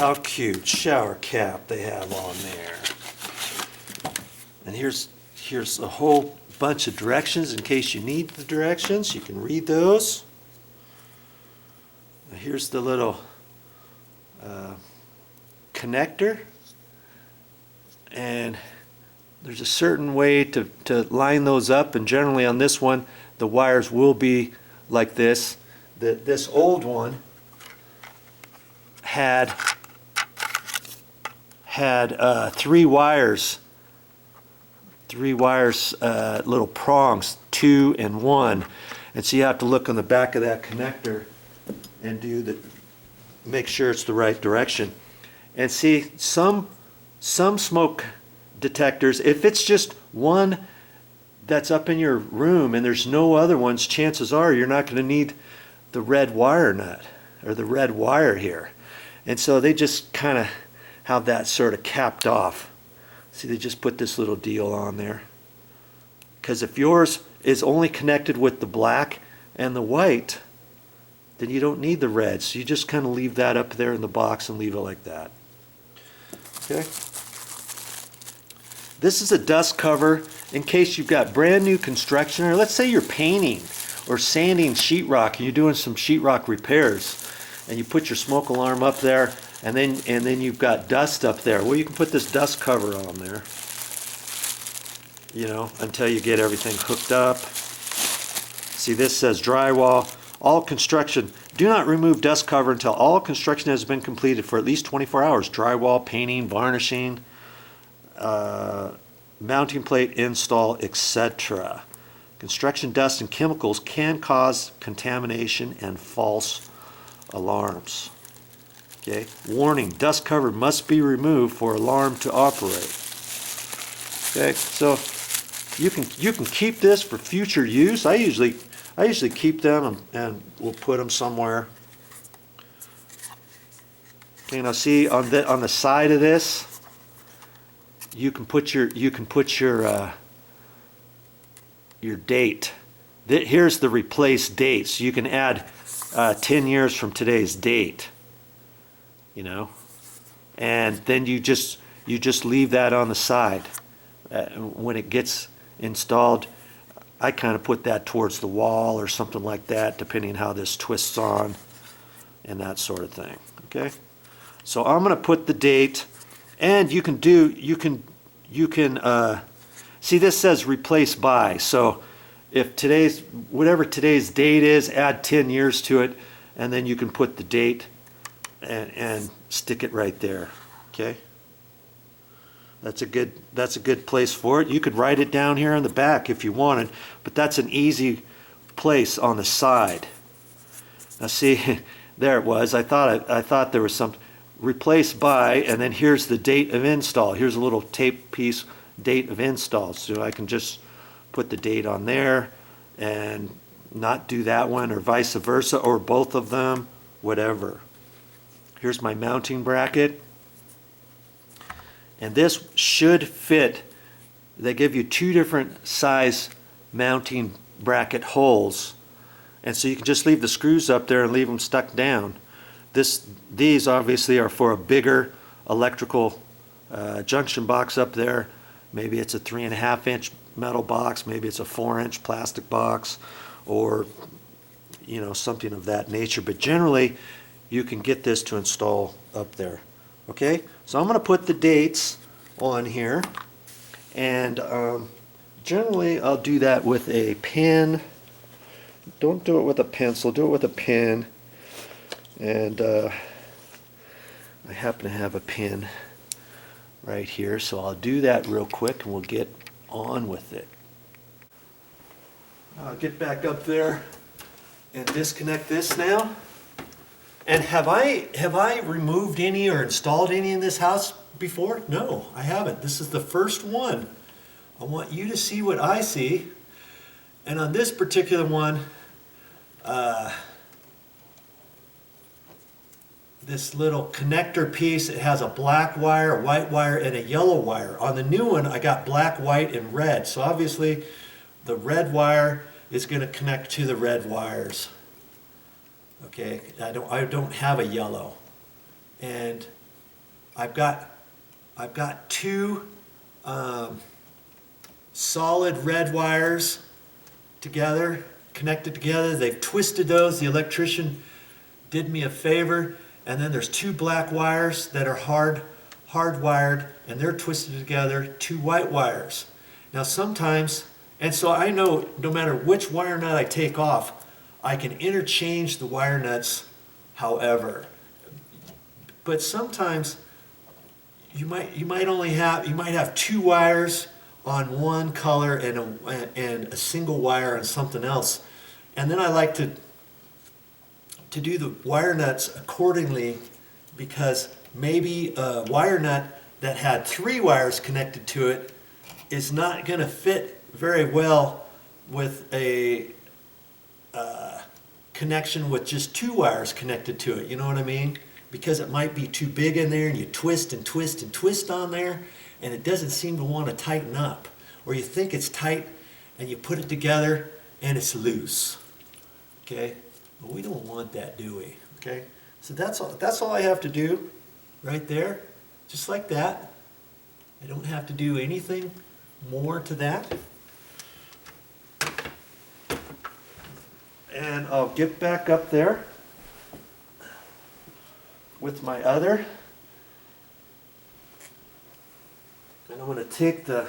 how cute shower cap they have on there. And here's a whole bunch of directions in case you need the directions. You can read those. Here's the little connector, and there's a certain way to line those up, and generally on this one the wires will be like this. This old one had three wires, little prongs, 2 and 1, and so you have to look on the back of that connector and make sure it's the right direction. And see, some smoke detectors, if it's just one that's up in your room and there's no other ones, chances are you're not going to need the red wire nut or the red wire here. And so they just kind of have that sort of capped off. See, they just put this little deal on there. Because if yours is only connected with the black and the white, then you don't need the red. So you just kind of leave that up there in the box and leave it like that. Okay. This is a dust cover in case you've got brand new construction, or let's say you're painting or sanding sheetrock and you're doing some sheetrock repairs, and you put your smoke alarm up there, and then you've got dust up there. Well, you can put this dust cover on there, you know, until you get everything hooked up. See, this says drywall. All construction, do not remove dust cover until all construction has been completed for at least 24 hours. Drywall, painting, varnishing, mounting plate install, etc. Construction dust and chemicals can cause contamination and false alarms. Okay. Warning, dust cover must be removed for alarm to operate. Okay, so you can keep this for future use. I usually keep them and we'll put them somewhere. Okay, now see on the side of this, you can put your date. Here's the replace date, so you can add 10 years from today's date. You know, and then you just leave that on the side. When it gets installed, I kind of put that towards the wall or something like that, depending how this twists on and that sort of thing. Okay, so I'm going to put the date, and you can see this says replace by. So if whatever today's date is, add 10 years to it, and then you can put the date and stick it right there. Okay. That's a good place for it. You could write it down here in the back if you wanted, but that's an easy place on the side. Now see, there it was. I thought there was some replace by, and then here's the date of install. Here's a little tape piece, date of install. So I can just put the date on there and not do that one, or vice versa, or both of them, whatever. Here's my mounting bracket. And this should fit. They give you 2 different size mounting bracket holes. And so you can just leave the screws up there and leave them stuck down. These obviously are for a bigger electrical junction box up there. Maybe it's a 3.5 inch metal box, maybe it's a 4 inch plastic box, or you know, something of that nature. But generally, you can get this to install up there. Okay, so I'm going to put the dates on here, and generally I'll do that with a pen. Don't do it with a pencil, do it with a pen. And I happen to have a pen right here, so I'll do that real quick and we'll get on with it. I'll get back up there and disconnect this now. And have I removed any or installed any in this house before? No, I haven't. This is the first one. I want you to see what I see. And on this particular one, this little connector piece, it has a black wire, a white wire, and a yellow wire. On the new one, I got black, white, and red. So obviously, the red wire is going to connect to the red wires. Okay, I don't have a yellow, and I've got two solid red wires together, connected together. They've twisted those. The electrician did me a favor. And then there's two black wires that are hardwired, and they're twisted together, two white wires. Now sometimes, and so I know no matter which wire nut I take off, I can interchange the wire nuts however. But sometimes you might have two wires on one color and a single wire on something else. And then I like to do the wire nuts accordingly, because maybe a wire nut that had three wires connected to it is not going to fit very well with a connection with just two wires connected to it. You know what I mean? Because it might be too big in there, and you twist and twist and twist on there, and it doesn't seem to want to tighten up. Or you think it's tight, and you put it together, and it's loose. Okay? But we don't want that, do we? Okay? So that's all I have to do right there. Just like that. I don't have to do anything more to that. And I'll get back up there with my other. And I'm going to take the,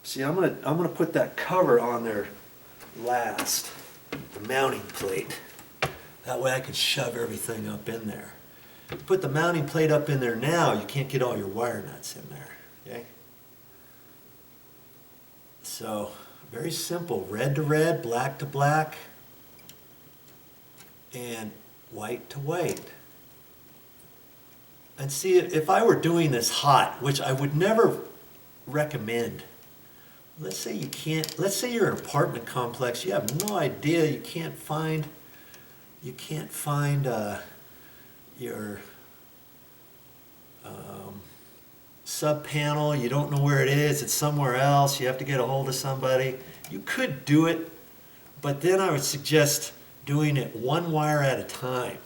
see, I'm going to put that cover on there last, the mounting plate. That way I can shove everything up in there. Put the mounting plate up in there now, you can't get all your wire nuts in there. Okay? So, very simple. Red to red, black to black, and white to white. And see, if I were doing this hot, which I would never recommend, let's say you're in an apartment complex, you have no idea, you can't find your sub panel, you don't know where it is, it's somewhere else, you have to get a hold of somebody. You could do it, but then I would suggest doing it one wire at a time.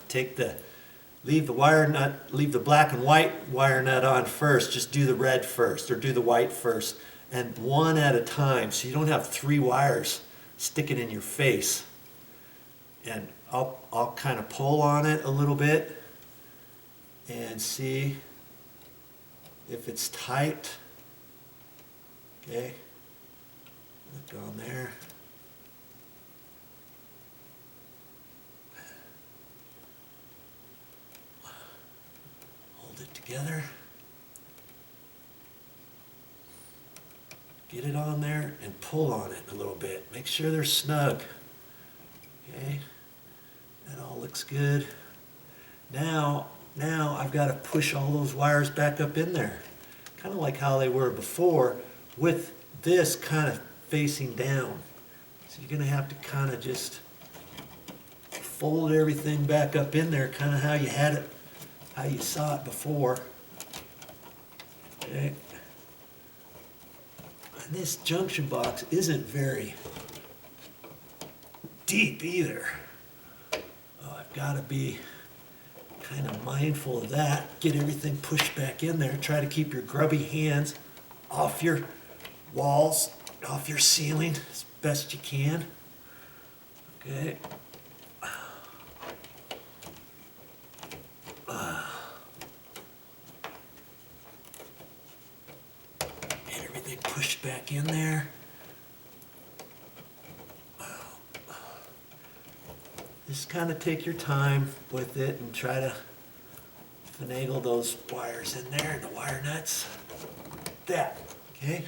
Leave the black and white wire nut on first, just do the red first, or do the white first, and one at a time, so you don't have three wires sticking in your face. And I'll kind of pull on it a little bit and see if it's tight. Okay, look on there. Hold it together. Get it on there and pull on it a little bit. Make sure they're snug. Okay, that all looks good. Now I've got to push all those wires back up in there. Kind of like how they were before, with this kind of facing down. So you're going to have to kind of just fold everything back up in there, kind of how you had it, how you saw it before. Okay. And this junction box isn't very deep either. I've got to be kind of mindful of that. Get everything pushed back in there. Try to keep your grubby hands off your walls, off your ceiling as best you can. Okay. Get everything pushed back in there. Just kind of take your time with it and try to finagle those wires in there, the wire nuts. That, okay?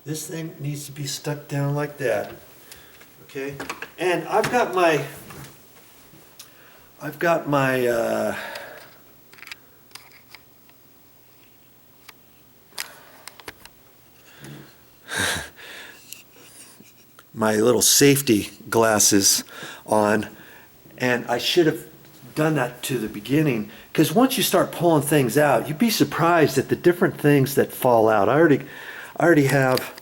This thing needs to be stuck down like that, okay? And I've got my little safety glasses on. And I should have done that to the beginning, because once you start pulling things out, you'd be surprised at the different things that fall out. I already have,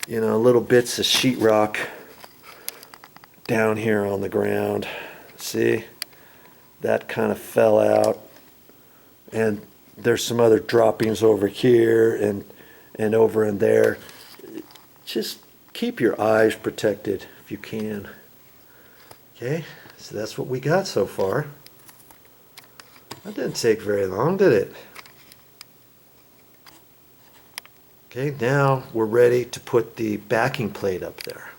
you know, little bits of sheetrock down here on the ground. See, that kind of fell out. and there's some other droppings over here and over in there. Just keep your eyes protected if you can. Okay, so that's what we got so far. That didn't take very long, did it? Okay, now we're ready to put the backing plate up there.